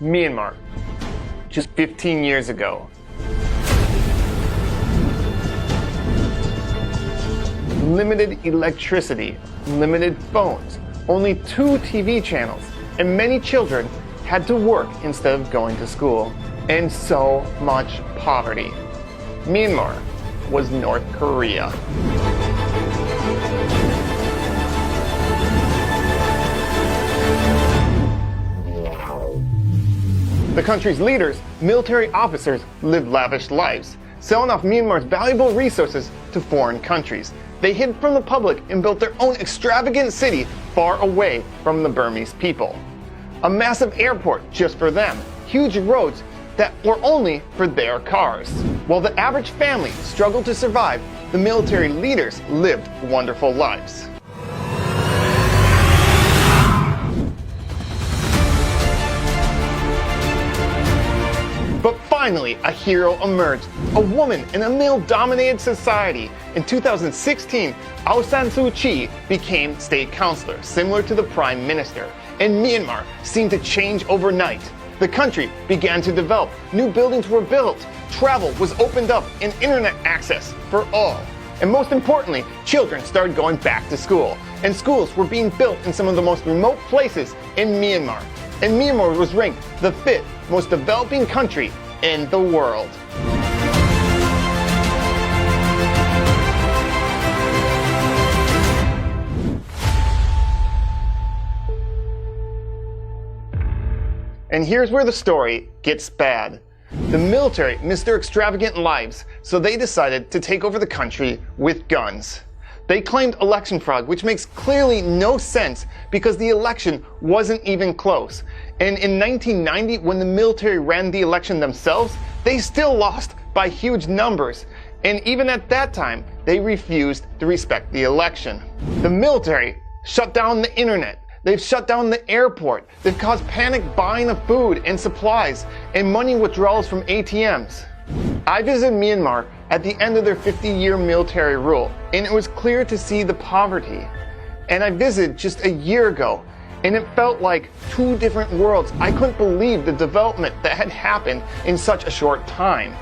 Myanmar, just 15 years ago. Limited electricity, limited phones, only 2 TV channels, and many children had to work instead of going to school, and so much poverty. Myanmar was North Korea. The country's leaders, military officers, lived lavish lives, selling off Myanmar's valuable resources to foreign countries. They hid from the public and built their own extravagant city far away from the Burmese people. A massive airport just for them, huge roads that were only for their cars. While the average family struggled to survive, the military leaders lived wonderful lives. But finally, a hero emerged, a woman in a male-dominated society. In 2016, Aung San Suu Kyi became state councilor, similar to the prime minister, and Myanmar seemed to change overnight. The country began to develop, new buildings were built, travel was opened up, and internet access for all. And most importantly, children started going back to school, and schools were being built in some of the most remote places in Myanmar. And Myanmar was ranked the 5th most developing country in the world. And here's where the story gets bad. The military missed their extravagant lives, so they decided to take over the country with guns. They claimed election fraud, which makes clearly no sense because the election wasn't even close. And in 1990, when the military ran the election themselves, they still lost by huge numbers. And even at that time, they refused to respect the election. The military shut down the internet. They've shut down the airport. They've caused panic buying of food and supplies and money withdrawals from ATMs. I visited Myanmar at the end of their 50-year military rule, and it was clear to see the poverty. And I visited just a year ago, and it felt like 2 different worlds. I couldn't believe the development that had happened in such a short time.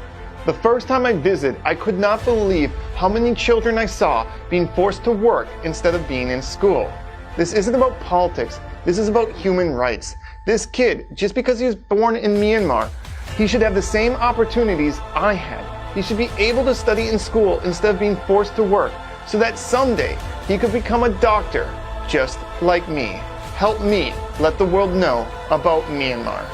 The first time I visited, I could not believe how many children I saw being forced to work instead of being in school. This isn't about politics. This is about human rights. This kid, just because he was born in Myanmar, he should have the same opportunities I had. He should be able to study in school instead of being forced to work, so that someday he could become a doctor just like me. Help me let the world know about Myanmar.